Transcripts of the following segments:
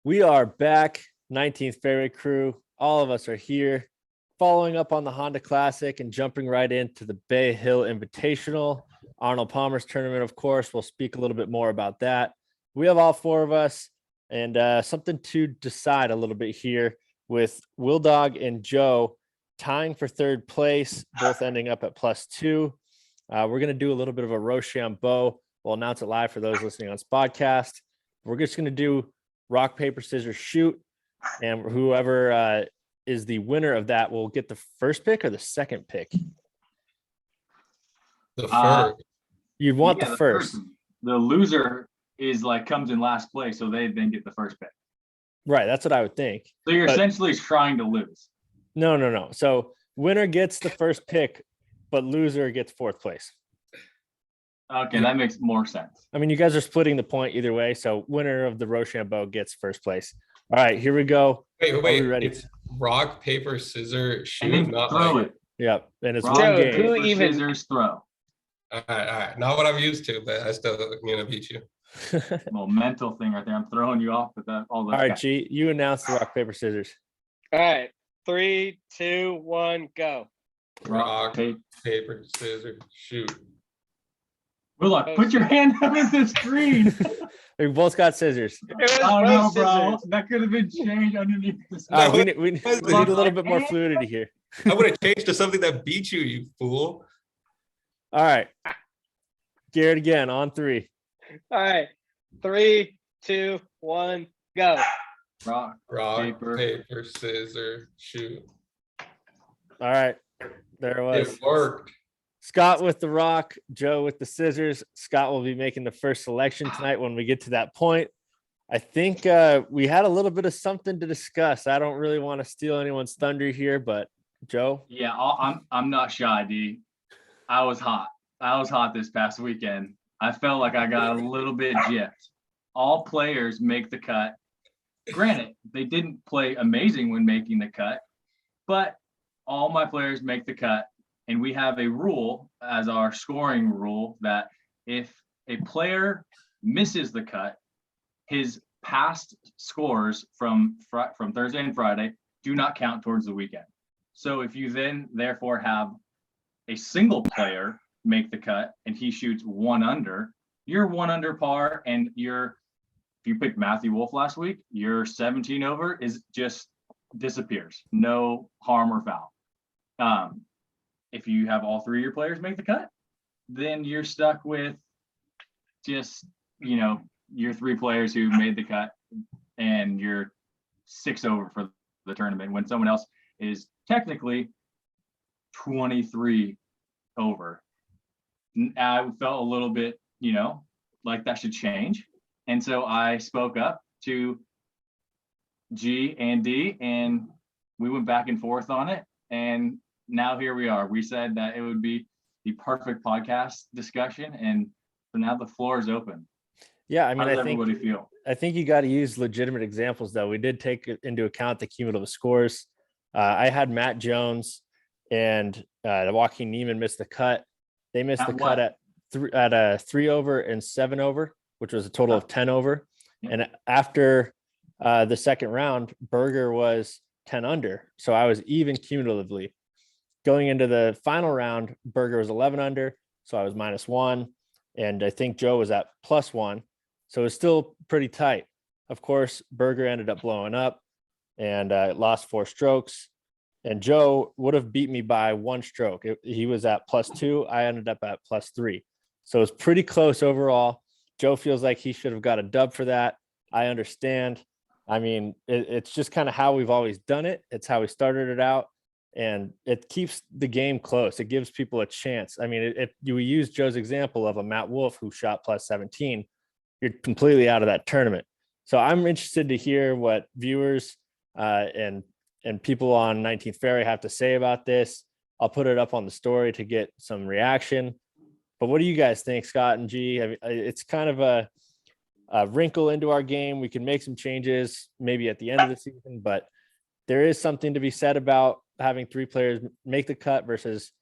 We are back, 19th Fairway crew. All of us are here, following up on the Honda Classic and jumping right into the Bay Hill Invitational. Arnold Palmer's tournament, of course. We'll speak a little bit more about that. We have all four of us and something to decide a little bit here with Will Dog and Joe tying for third place, both ending up at +2. We're going to do a little bit of a Rochambeau. We'll announce it live for those listening on Spodcast. We're just going to do rock, paper, scissors, shoot. And whoever is the winner of that will get the first pick or the second pick. The first. You'd want the first. The loser is comes in last place, so they then get the first pick. Right, that's what I would think. So you're essentially trying to lose. No. So winner gets the first pick, but loser gets fourth place. Okay, that makes more sense. I mean, you guys are splitting the point either way, so winner of the Rochambeau gets first place. All right, here we go. Wait. Are we ready? It's rock, paper, scissors, shoot. And then not throw like it. Yeah, and it's Rock, one paper, game. scissors, throw. All right. Not what I'm used to, but I still beat you. Little mental thing right there. I'm throwing you off with that. All right, G, you announce the rock, paper, scissors. All right, 3, 2, 1, go. Rock, paper, scissors, shoot. Will, put your hand up at the screen. We both got scissors. Oh no, bro. That could have been changed underneath the All right, we need a little bit more fluidity here. I would have changed to something that beat you, you fool. All right. Garrett again on 3. All right, 3, 2, 1, go. Rock, paper, scissors, shoot. All right. There it was. It worked. Scott with the rock, Joe with the scissors. Scott will be making the first selection tonight when we get to that point. I think we had a little bit of something to discuss. I don't really want to steal anyone's thunder here, but Joe? Yeah, I'm not shy, D. I was hot. This past weekend. I felt like I got a little bit gypped. All players make the cut. Granted, they didn't play amazing when making the cut, but all my players make the cut. And we have a rule as our scoring rule that if a player misses the cut, his past scores from Thursday and Friday do not count towards the weekend. So if you then therefore have a single player make the cut and he shoots 1 under, you're 1 under par, and if you picked Matthew Wolf last week, your 17 over is just disappears. No harm or foul. If you have all 3 of your players make the cut, then you're stuck with just, your 3 players who made the cut, and you're 6 over for the tournament when someone else is technically 23 over. I felt a little bit, like that should change. And so I spoke up to G and D, and we went back and forth on it. And now here we are. We said that it would be the perfect podcast discussion, and so now the floor is open. Yeah, I mean, how does everybody feel? I think you got to use legitimate examples, though. We did take into account the cumulative scores. I had Matt Jones and Joaquin Neiman miss the cut. They missed the cut at 3 over and 7 over, which was a total of 10 over. Yeah. And after the second round, Berger was 10 under, so I was even cumulatively. Going into the final round, Berger was 11 under, so I was -1. And I think Joe was at +1. So it was still pretty tight. Of course, Berger ended up blowing up and lost 4 strokes. And Joe would have beat me by 1 stroke. He was at +2. I ended up at +3. So it's pretty close overall. Joe feels like he should have got a dub for that. I understand. I mean, it's just kind of how we've always done it. It's how we started it out. And it keeps the game close. It gives people a chance. I mean, if you use Joe's example of a Matt Wolf who shot +17, you're completely out of that tournament. So I'm interested to hear what viewers and people on 19th Fairway have to say about this. I'll put it up on the story to get some reaction. But what do you guys think, Scott and G? I mean, it's kind of a wrinkle into our game. We can make some changes maybe at the end of the season, but there is something to be said about having 3 players make the cut versus,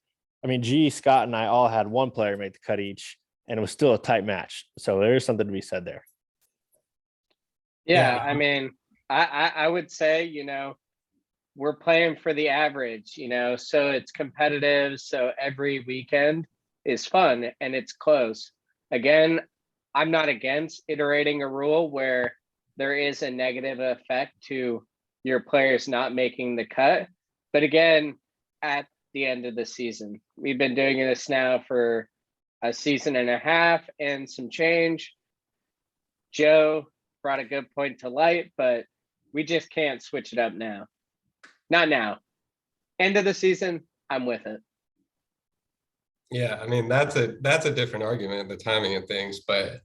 I mean, G, Scott, and I all had 1 player make the cut each, and it was still a tight match. So there is something to be said there. Yeah, I mean, I would say, we're playing for the average, so it's competitive. So every weekend is fun and it's close. Again, I'm not against iterating a rule where there is a negative effect to your players not making the cut. But again, at the end of the season, we've been doing this now for a season and a half and some change. Joe brought a good point to light, but we just can't switch it up now. Not now. End of the season, I'm with it. Yeah, I mean, that's a different argument, the timing of things, but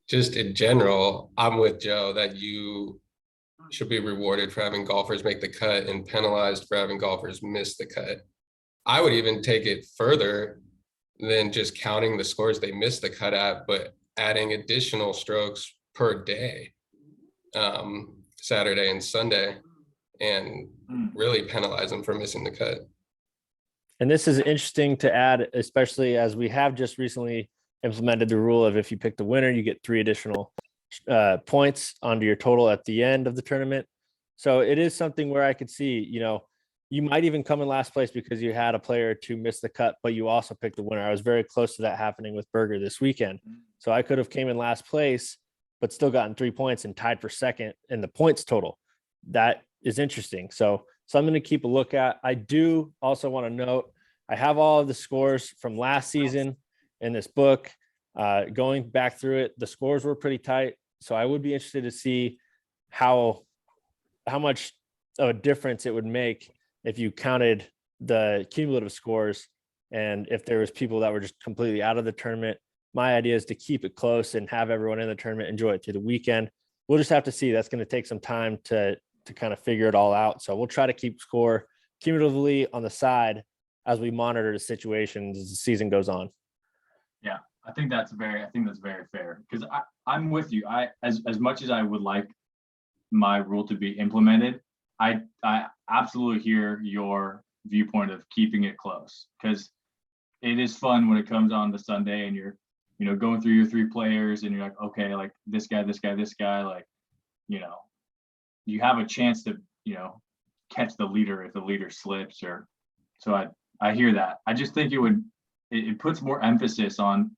just in general, I'm with Joe that you should be rewarded for having golfers make the cut and penalized for having golfers miss the cut. I would even take it further than just counting the scores they missed the cut at, but adding additional strokes per day, Saturday and Sunday, and really penalize them for missing the cut. And this is interesting to add, especially as we have just recently implemented the rule of if you pick the winner, you get 3 additional points onto your total at the end of the tournament. So it is something where I could see, you might even come in last place because you had a player or two miss the cut, but you also picked the winner. I was very close to that happening with Berger this weekend. So I could have came in last place, but still gotten 3 points and tied for second in the points total. That is interesting. So I'm going to keep a look at. I do also want to note, I have all of the scores from last season in this book. Going back through it, the scores were pretty tight. So I would be interested to see how much of a difference it would make if you counted the cumulative scores and if there was people that were just completely out of the tournament. My idea is to keep it close and have everyone in the tournament enjoy it through the weekend. We'll just have to see. That's going to take some time to kind of figure it all out. So we'll try to keep score cumulatively on the side as we monitor the situations as the season goes on. Yeah, I think that's very fair, because I'm with you. As much as I would like my rule to be implemented, I absolutely hear your viewpoint of keeping it close, because it is fun when it comes on the Sunday and you're going through your 3 players and you're like, okay, like this guy, like, you have a chance to catch the leader if the leader slips. Or so I hear that. I just think it puts more emphasis on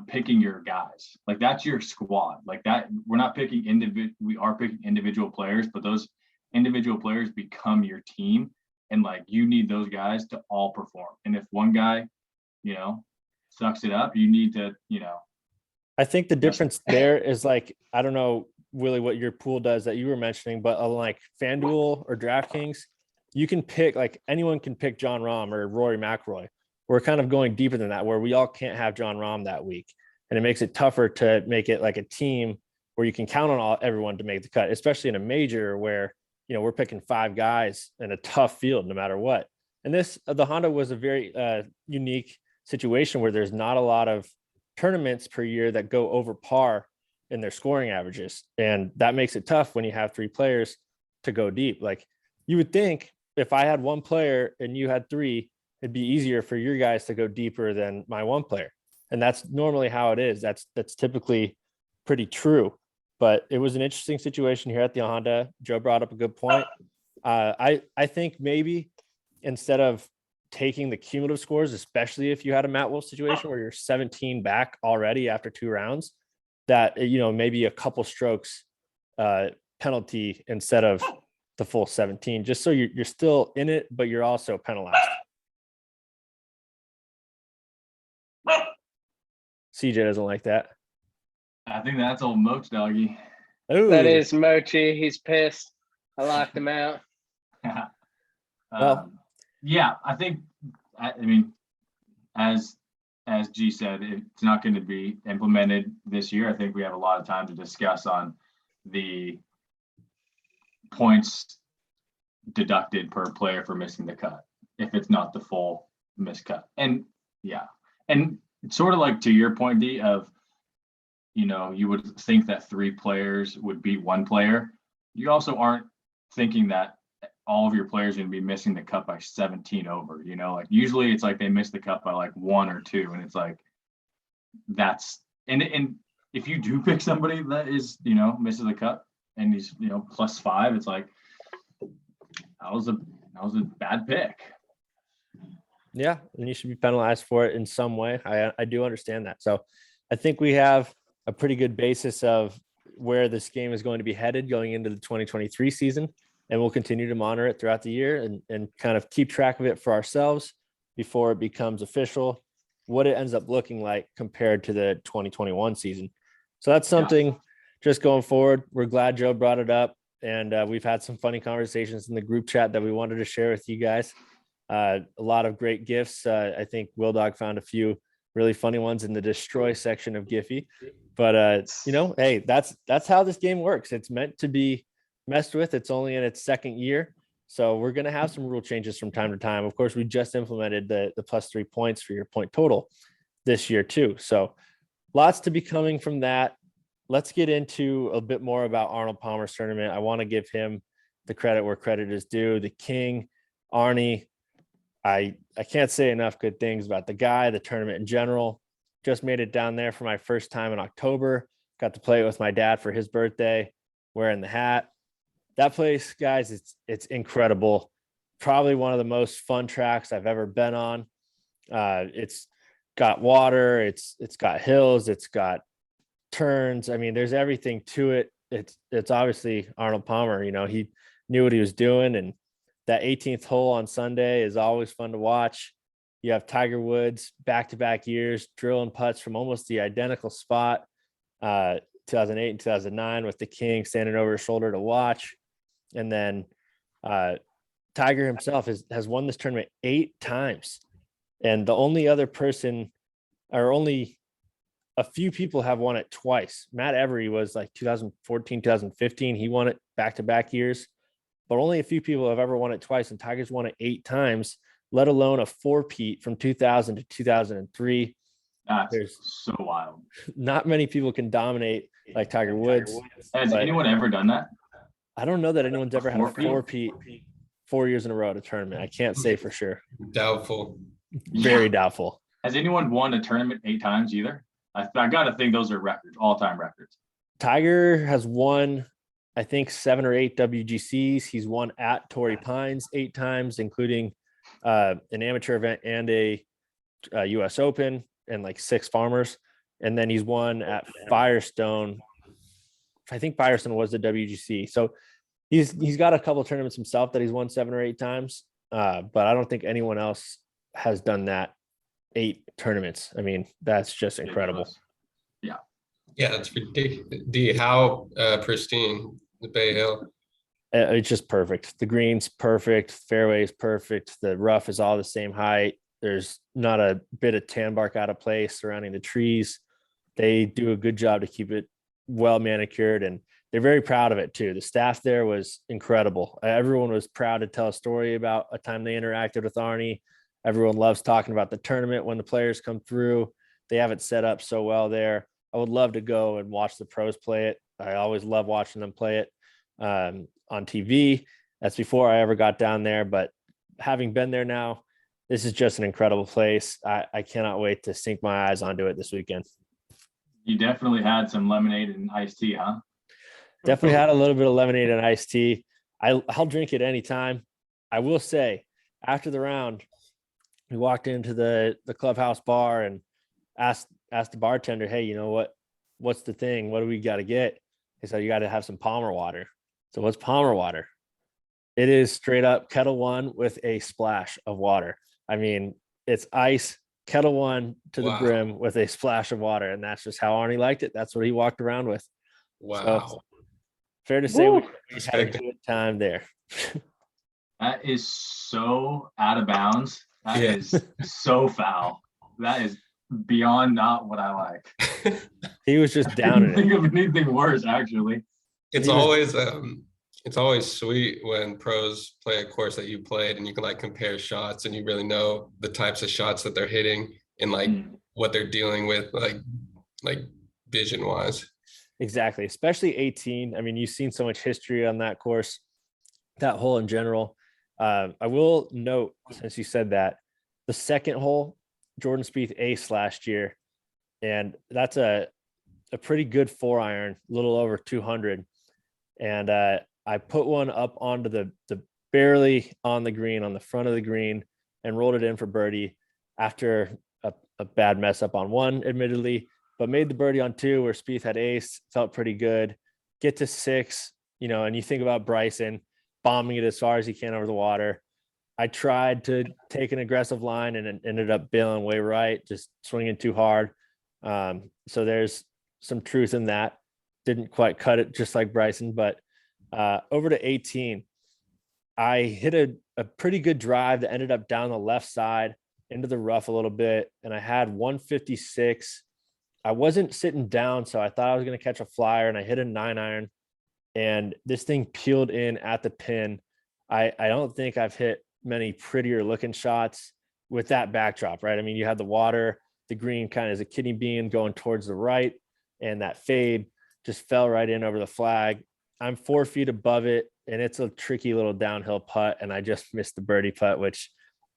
picking your guys. Like, that's your squad. Like, that we're not picking we are picking individual players, but those individual players become your team, and like, you need those guys to all perform. And if one guy sucks it up, you need to I think the difference there is, like, I don't know, Willie, what your pool does that you were mentioning, but like FanDuel or DraftKings, you can pick, like, anyone can pick John Rahm or Rory McIlroy. We're kind of going deeper than that, where we all can't have John Rahm that week. And it makes it tougher to make it like a team where you can count on everyone to make the cut, especially in a major where, we're picking 5 guys in a tough field no matter what. And the Honda was a very unique situation where there's not a lot of tournaments per year that go over par in their scoring averages. And that makes it tough when you have 3 players to go deep. Like, you would think if I had 1 player and you had 3, it'd be easier for your guys to go deeper than my 1 player. And that's normally how it is. That's typically pretty true. But it was an interesting situation here at the Honda. Joe brought up a good point. I think maybe instead of taking the cumulative scores, especially if you had a Matt Wolff situation where you're 17 back already after 2 rounds, that, maybe a couple strokes penalty instead of the full 17, just so you're still in it, but you're also penalized. CJ doesn't like that. I think that's old Moach doggy. Ooh. That is Mochi. He's pissed. I locked him out. Well, yeah, I think, I mean, as G said, it's not going to be implemented this year. I think we have a lot of time to discuss on the points deducted per player for missing the cut, if it's not the full miscut. And yeah, and sort of like to your point, D, of, you would think that 3 players would beat 1 player. You also aren't thinking that all of your players are going to be missing the cut by 17 over, like usually it's like they miss the cut by like 1 or 2. And it's like, that's, and if you do pick somebody that is, misses the cut, and he's, +5. It's like, that was a bad pick. Yeah, and you should be penalized for it in some way. I do understand that. So I think we have a pretty good basis of where this game is going to be headed going into the 2023 season. And we'll continue to monitor it throughout the year and kind of keep track of it for ourselves before it becomes official, what it ends up looking like compared to the 2021 season. So that's something just going forward. We're glad Joe brought it up. And we've had some funny conversations in the group chat that we wanted to share with you guys. A lot of great gifts. I think Will Dog found a few really funny ones in the destroy section of Giphy. But, hey, that's how this game works. It's meant to be messed with. It's only in its second year. So we're going to have some rule changes from time to time. Of course, we just implemented the +3 points for your point total this year too. So lots to be coming from that. Let's get into a bit more about Arnold Palmer's tournament. I want to give him the credit where credit is due. The king, Arnie. I can't say enough good things about the guy, the tournament in general. Just made it down there for my first time in October. Got to play it with my dad for his birthday, wearing the hat. That place, guys, it's incredible. Probably one of the most fun tracks I've ever been on. It's got water, it's got hills, it's got turns. I mean, there's everything to it. It's obviously Arnold Palmer. He knew what he was doing, and that 18th hole on Sunday is always fun to watch. You have Tiger Woods back-to-back years drilling putts from almost the identical spot, 2008 and 2009, with the king standing over his shoulder to watch. And then Tiger himself has won this tournament 8 times. And the only other person, or only a few people, have won it twice. Matt Every was like 2014, 2015. He won it back-to-back years. But only a few people have ever won it twice, and Tiger's won it 8 times, let alone a 4-peat from 2000 to 2003. There's so wild. Not many people can dominate like Tiger Woods. Has anyone ever done that? I don't know that anyone's ever had a 4-peat 4 years in a row at a tournament. I can't say for sure. Doubtful. Very doubtful. Has anyone won a tournament 8 times either? I got to think those are records, all-time records. Tiger has won, I think, 7 or 8 WGCs. He's won at Torrey Pines 8 times, including an amateur event and a US Open, and like 6 Farmers. And then he's won at Firestone. I think Firestone was the WGC. So he's got a couple of tournaments himself that he's won 7 or 8 times. But I don't think anyone else has done that 8 tournaments. I mean, that's just incredible. Yeah. Yeah, it's ridiculous. How pristine the Bay Hill. It's just perfect. The green's perfect. Fairway is perfect. The rough is all the same height. There's not a bit of tan bark out of place surrounding the trees. They do a good job to keep it well manicured, and they're very proud of it too. The staff there was incredible. Everyone was proud to tell a story about a time they interacted with Arnie. Everyone loves talking about the tournament when the players come through. They have it set up so well there. I would love to go and watch the pros play it. I always love watching them play it on TV. That's before I ever got down there, but having been there now, this is just an incredible place. I cannot wait to sink my eyes onto it this weekend. You definitely had some lemonade and iced tea, huh? Definitely had a little bit of lemonade and iced tea. I'll drink it anytime. I will say, after the round, we walked into the clubhouse bar and asked the bartender, hey, you know what's the thing? What do we got to get? He said, you got to have some Palmer water. So what's Palmer water? It is straight up Kettle One with a splash of water. I mean, it's ice, Kettle One to the brim with a splash of water. And that's just how Arnie liked it. That's what he walked around with. Wow. So, fair to say we had a good time there. That is so out of bounds. That is so foul. That is beyond not what I like. He was just down in it. Think of anything worse, actually. It's always sweet when pros play a course that you played and you can like compare shots and you really know the types of shots that they're hitting and like what they're dealing with, like vision wise. Exactly. Especially 18. I mean, you've seen so much history on that course, that hole in general. I will note, since you said that, the second hole, Jordan Spieth aced last year, and that's a pretty good 4-iron, a little over 200. and I put one up onto the barely on the green, on the front of the green, and rolled it in for birdie after a bad mess up on one, admittedly, but made the birdie on two where Spieth had ace, felt pretty good. Get to 6, you know, and you think about Bryson bombing it as far as he can over the water. I tried to take an aggressive line and it ended up bailing way right, just swinging too hard. So there's some truth in that. Didn't quite cut it just like Bryson, but over to 18, I hit a pretty good drive that ended up down the left side into the rough a little bit, and I had 156. I wasn't sitting down, so I thought I was going to catch a flyer, and I hit a 9-iron, and this thing peeled in at the pin. I don't think I've hit many prettier looking shots with that backdrop, right? I mean, you had the water, the green kind of as a kidney bean going towards the right, and that fade just fell right in over the flag. I'm 4 feet above it, and it's a tricky little downhill putt, and I just missed the birdie putt, which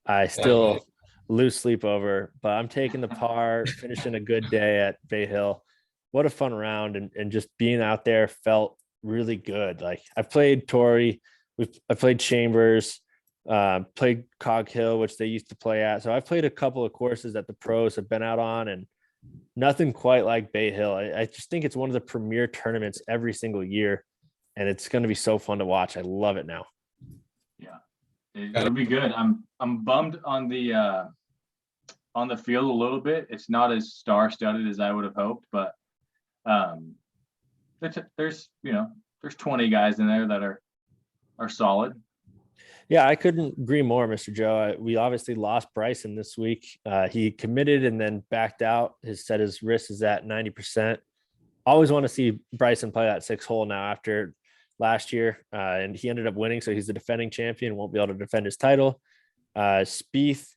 I still lose sleep over. But I'm taking the par, finishing a good day at Bay Hill. What a fun round, and just being out there felt really good. Like I've played Torrey, I played Chambers, played Cog Hill, which they used to play at. So I've played a couple of courses that the pros have been out on, and nothing quite like Bay Hill. I just think it's one of the premier tournaments every single year, and it's going to be so fun to watch. I love it now. Yeah, it'll be good. I'm bummed on the field a little bit. It's not as star-studded as I would have hoped, but there's 20 guys in there that are solid. Yeah, I couldn't agree more, Mr. Joe. We obviously lost Bryson this week. He committed and then backed out. His wrist is at 90%. Always want to see Bryson play that 6 hole now after last year, and he ended up winning, so he's the defending champion, won't be able to defend his title. Spieth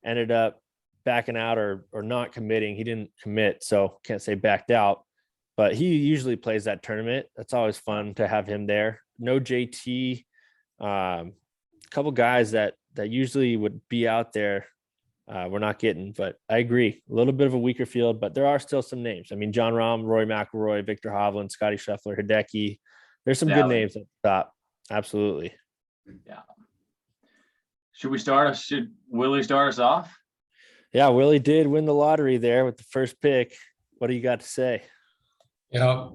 ended up backing out or not committing. He didn't commit, so can't say backed out, but he usually plays that tournament. That's always fun to have him there. No JT. Couple guys that usually would be out there, we're not getting, but I agree, a little bit of a weaker field, but there are still some names. I mean, John Rahm, Rory McIlroy, Victor Hovland, Scotty Scheffler, Hideki. There's some good names at the top. Absolutely. Yeah. Should Willie start us off? Yeah, Willie did win the lottery there with the first pick. What do you got to say? Yeah,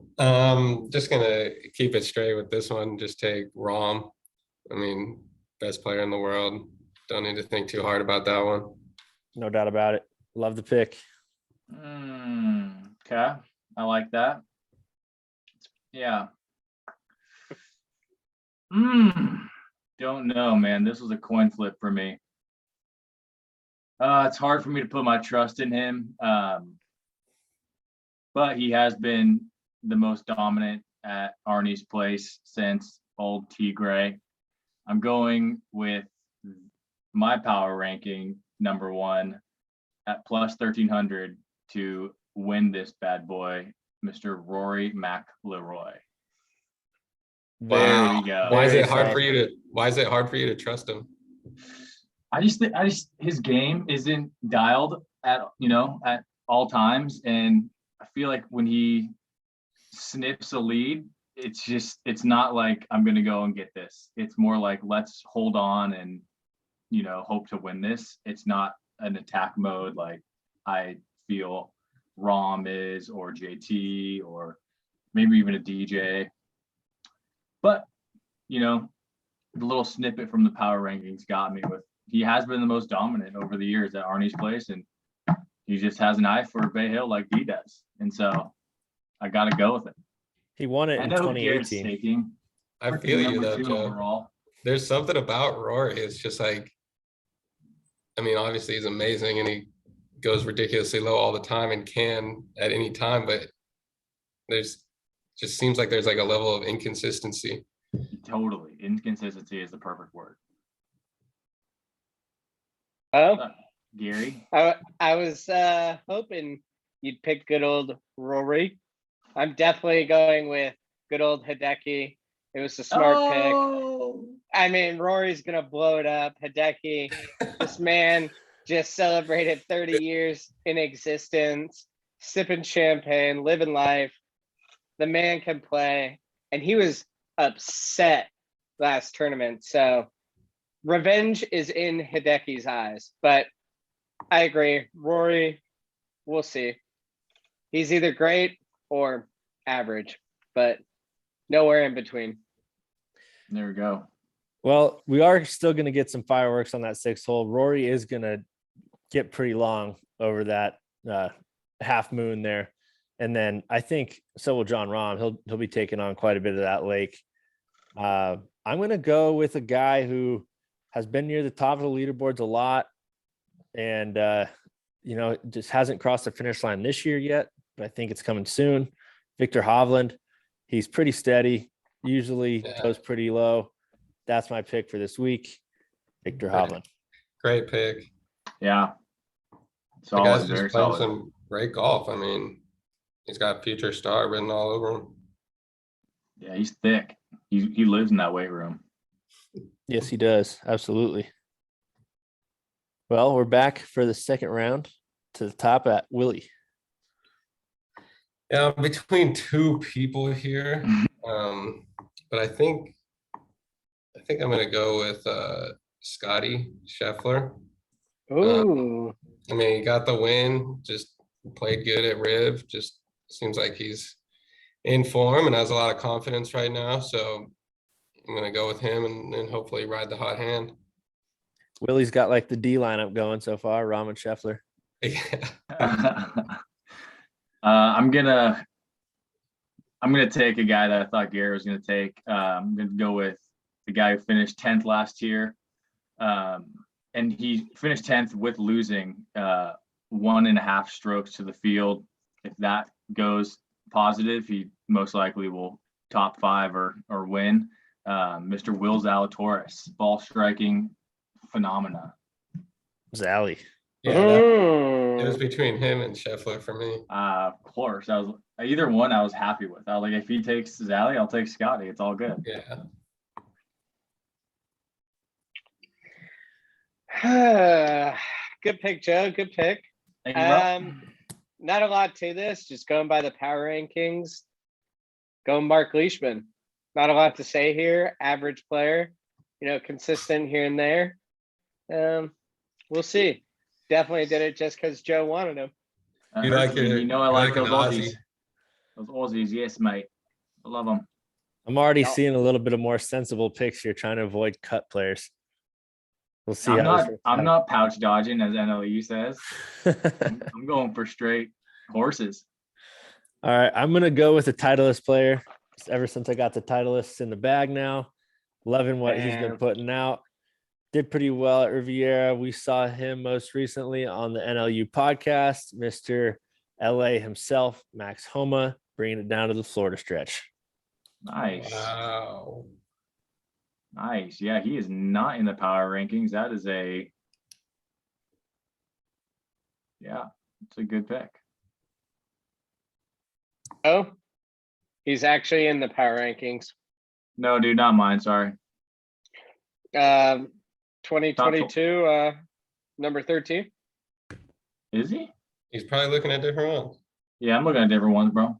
just gonna keep it straight with this one. Just take Rahm. I mean, best player in the world. Don't need to think too hard about that one. No doubt about it. Love the pick. Okay, I like that. Yeah. Don't know, man. This was a coin flip for me. It's hard for me to put my trust in him. But he has been the most dominant at Arnie's Place since old T. Gray. I'm going with my power ranking number 1 at plus 1,300 to win this bad boy, Mr. Rory McIlroy. There we go. Why is it hard for you to trust him? I just his game isn't dialed at all times, and I feel like when he snips a lead, it's not like I'm gonna go and get this. It's more like let's hold on and hope to win this. It's not an attack mode like I feel Rahm is, or JT, or maybe even a DJ. But the little snippet from the power rankings got me with he has been the most dominant over the years at Arnie's Place, and he just has an eye for Bay Hill like D does. And so I got to go with it. He won it in 2018. I feel you though, Joe. Overall. There's something about Rory. It's just like, I mean, obviously he's amazing and he goes ridiculously low all the time and can at any time, but just seems like there's like a level of inconsistency. Totally. Inconsistency is the perfect word. Oh, Gary. I was hoping you'd pick good old Rory. I'm definitely going with good old Hideki. It was a smart pick. I mean, Rory's gonna blow it up. Hideki, this man just celebrated 30 years in existence, sipping champagne, living life. The man can play, and he was upset last tournament. So revenge is in Hideki's eyes, but I agree. Rory, we'll see. He's either great or average, but nowhere in between. There we go. Well, we are still going to get some fireworks on that 6th hole. Rory is going to get pretty long over that half moon there. And then I think so will John Rahm. He'll be taking on quite a bit of that lake. I'm going to go with a guy who has been near the top of the leaderboards a lot and, just hasn't crossed the finish line this year yet, but I think it's coming soon. Victor Hovland. He's pretty steady, usually goes pretty low. That's my pick for this week. Victor Hovland. Great pick. Yeah. The guy's Solid, very just playing solid. some great golf. I mean, he's got future star written all over him. Yeah, he's thick. He lives in that weight room. Yes, he does. Absolutely. Well, we're back for the second round to the top at Willie. Yeah, I'm between two people here. But I think I'm gonna go with Scotty Scheffler. Ooh. I mean, he got the win, just played good at Riv, just seems like he's in form and has a lot of confidence right now. So I'm gonna go with him and hopefully ride the hot hand. Willie's got like the D lineup going so far, Rahm and Scheffler. Yeah. I'm gonna take a guy that I thought Gary was gonna take. I'm gonna go with the guy who finished 10th last year. And he finished 10th with losing 1.5 strokes to the field. If that goes positive, he most likely will top 5 or win. Mr. Will Zalatoris, ball striking phenomena. Zally. Yeah, it was between him and Scheffler for me. Of course, I was either one. I was happy with. I was like, if he takes Zally, I'll take Scotty. It's all good. Yeah. Good pick, Joe. Good pick. Thank you, bro. Not a lot to this. Just going by the power rankings. Going Mark Leishman. Not a lot to say here. Average player. Consistent here and there. We'll see. Definitely did it just because Joe wanted him. I You heard like you. it? You know I You like like those an Aussie? Aussies. Those Aussies, yes, mate. I love them. I'm already Yeah. seeing a little bit of more sensible picks here, trying to avoid cut players. We'll see how this works I'm out. not pouch dodging, as NLU says. I'm going for straight horses. All right, I'm gonna go with a Titleist player. Ever since I got the Titleists in the bag now, loving what he's been Man. putting out. Did pretty well at Riviera. We saw him most recently on the NLU podcast, Mr. LA himself, Max Homa, bringing it down to the Florida stretch. Nice. Wow. Nice. Yeah, he is not in the power rankings. That is it's a good pick. Oh, he's actually in the power rankings. No, dude, not mine. Sorry. 2022, number 13. Is he? He's probably looking at different ones. Yeah, I'm looking at different ones, bro.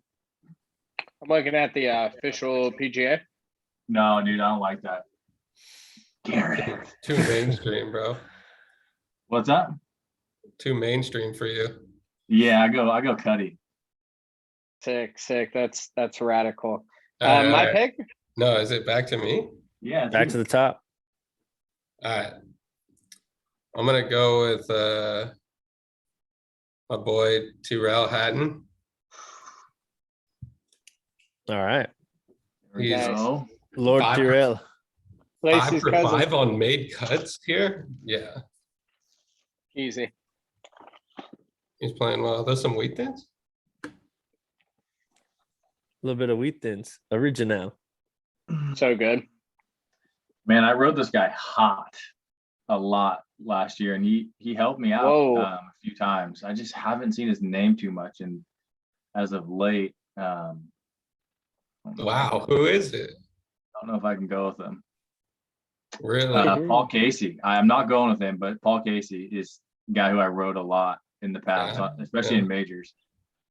I'm looking at the official PGA. No, dude, I don't like that. Garrett. Too mainstream, bro. What's up? Too mainstream for you. Yeah, I go Cuddy. Sick. That's radical. All My right. pick. No, is it back to me? Yeah. Back to the top. All right. I'm gonna go with my boy Tyrrell Hatton. All right. There we He's- go. Lord Five- Tyrrell. 5 Lacey's for cousin. 5 on made cuts here. Yeah, Easy. he's playing well. There's some wheat thins. A little bit of wheat thins. Original. So good. Man, I rode this guy hot a lot last year, and he helped me out Whoa. a few times. I just haven't seen his name too much, and as of late, I don't know if I Wow, can- who is it? I don't know if I can go with him. Really? Paul Casey. I'm not going with him, but Paul Casey is a guy who I rode a lot in the past, Yeah, especially yeah. in majors.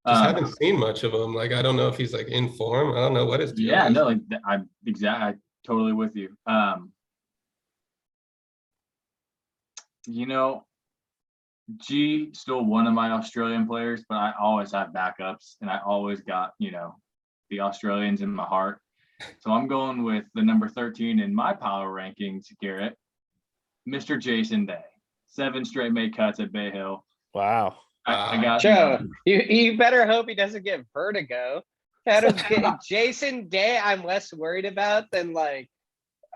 Just haven't seen much of him. Like, I don't know if he's like in form. I don't know what his deal Yeah, is. no, like I'm totally with you. You know, G still one of my Australian players, but I always have backups, and I always got, the Australians in my heart. So I'm going with the number 13 in my power rankings, Garrett, Mr. Jason Day. 7 straight made cuts at Bay Hill. Wow. I got Joe, you better hope he doesn't get vertigo. Jason Day, I'm less worried about than like,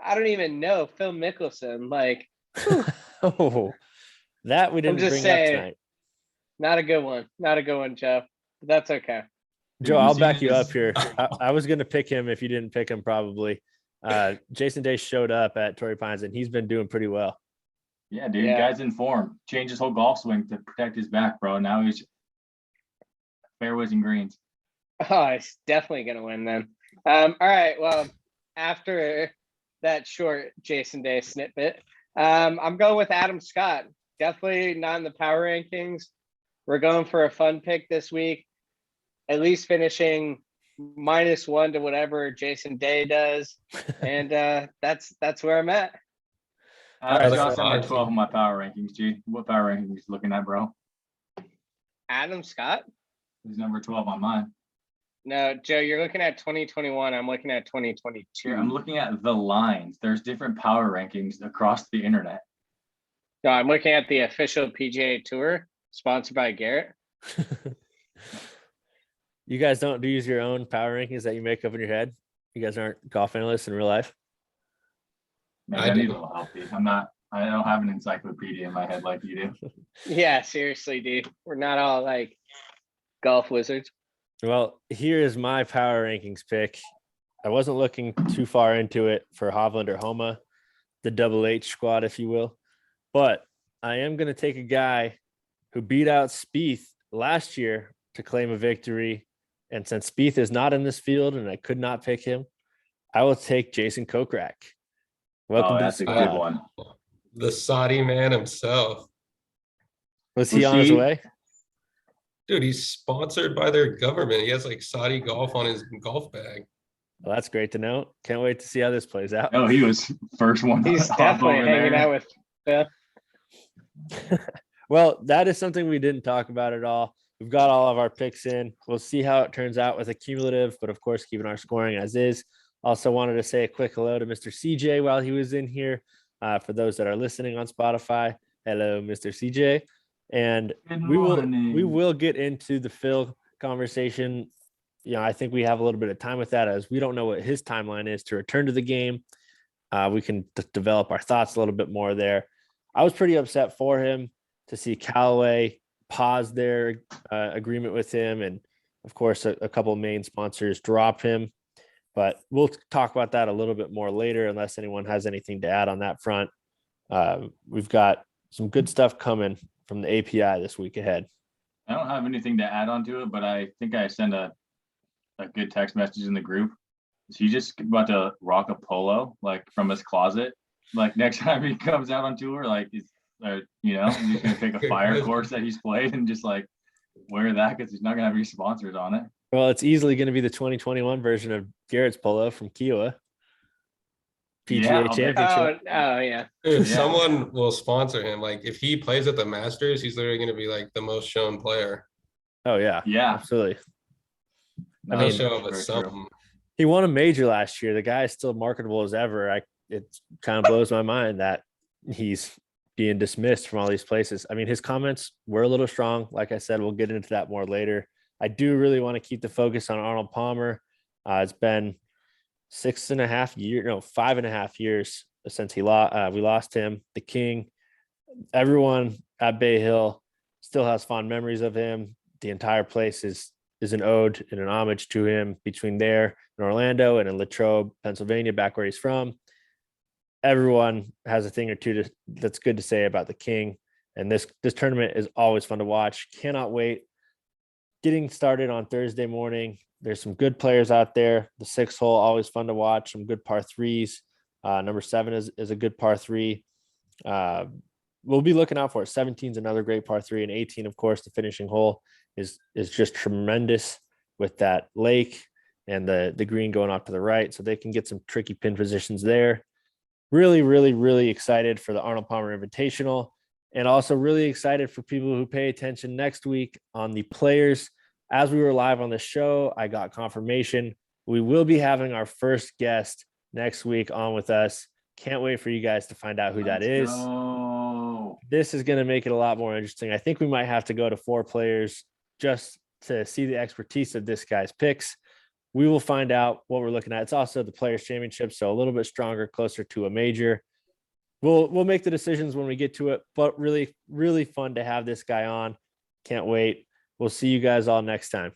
I don't even know, Phil Mickelson. Like, Oh, that we didn't just bring saying. up tonight. not a good one. Not a good one, Joe. But that's okay. Joe, Have I'll you back seen you up his- here. I was going to pick him if you didn't pick him, probably. Jason Day showed up at Torrey Pines, and he's been doing pretty well. Yeah, dude, Yeah. guy's in form. Changed his whole golf swing to protect his back, bro. Now he's fairways and greens. Oh, he's definitely gonna win then. All right. Well, after that short Jason Day snippet, I'm going with Adam Scott. Definitely not in the power rankings. We're going for a fun pick this week. At least finishing -1 to whatever Jason Day does, and that's where I'm at. Josh, that's number awesome. 12 in my power rankings, G. What power rankings you looking at, bro? Adam Scott? He's number 12 on mine. No, Joe, you're looking at 2021. I'm looking at 2022. Here, I'm looking at the lines. There's different power rankings across the internet. No, I'm looking at the official PGA Tour, sponsored by Garrett. You guys don't use your own power rankings that you make up in your head? You guys aren't golf analysts in real life? Maybe I I need do. a little help, dude. I don't have an encyclopedia in my head like you do. Yeah, seriously, dude. We're not all like golf wizards. Well, here is my power rankings pick. I wasn't looking too far into it for Hovland or Homa, the double H squad, if you will. But I am going to take a guy who beat out Spieth last year to claim a victory. And since Spieth is not in this field and I could not pick him, I will take Jason Kokrak. Welcome to That's the a good squad. one. The Saudi man himself. Was he Was on his he- way? Dude, he's sponsored by their government. He has like Saudi golf on his golf bag. Well, that's great to know. Can't wait to see how this plays out. No, he was first one. He's hop definitely over hanging there. out with Well, that is something we didn't talk about at all. We've got all of our picks in. We'll see how it turns out with a cumulative, but of course, keeping our scoring as is. Also wanted to say a quick hello to Mr. CJ while he was in here. For those that are listening on Spotify, hello, Mr. CJ. And Good we morning. will get into the Phil conversation. I think we have a little bit of time with that, as we don't know what his timeline is to return to the game. We can develop our thoughts a little bit more there. I was pretty upset for him to see Callaway pause their agreement with him, and of course a couple of main sponsors drop him. But we'll talk about that a little bit more later, unless anyone has anything to add on that front. We've got some good stuff coming from the API this week ahead. I don't have anything to add on to it, but I think I sent a good text message in the group. Is he just about to rock a polo like from his closet? Like next time he comes out on tour, like he's just gonna pick a fire course that he's played and just like wear that because he's not gonna have any sponsors on it. Well, it's easily going to be the 2021 version of Garrett's polo from Kiowa. PGA Yeah, I'll bet. Championship. Oh yeah. Dude, Yeah. someone will sponsor him. Like if he plays at the Masters, he's literally going to be like the most shown player. Oh yeah, Yeah. absolutely. No, He'll mean, show up with very true. something. He won a major last year. The guy is still marketable as ever. It kind of blows my mind that he's being dismissed from all these places. I mean, his comments were a little strong. Like I said, we'll get into that more later. I do really want to keep the focus on Arnold Palmer. It's been 5.5 years since we lost him, the king. Everyone at Bay Hill still has fond memories of him. The entire place is an ode and an homage to him between there in Orlando and in Latrobe, Pennsylvania, back where he's from. Everyone has a thing or two that's good to say about the king. And this tournament is always fun to watch. Cannot wait. Getting started on Thursday morning. There's some good players out there. The 6th hole, always fun to watch. Some good par threes. Number 7 is a good par 3. We'll be looking out for it. 17 is another great par 3, and 18, of course, the finishing hole is just tremendous with that lake and the green going off to the right. So they can get some tricky pin positions there. Really, really, really excited for the Arnold Palmer Invitational, and also really excited for people who pay attention next week on the players. As we were live on the show, I got confirmation we will be having our first guest next week on with us. Can't wait for you guys to find out who that is. This is going to make it a lot more interesting. I think we might have to go to 4 players just to see the expertise of this guy's picks. We will find out what we're looking at. It's also the Players Championship, so a little bit stronger, closer to a major. We'll make the decisions when we get to it, but really, really fun to have this guy on. Can't wait. We'll see you guys all next time.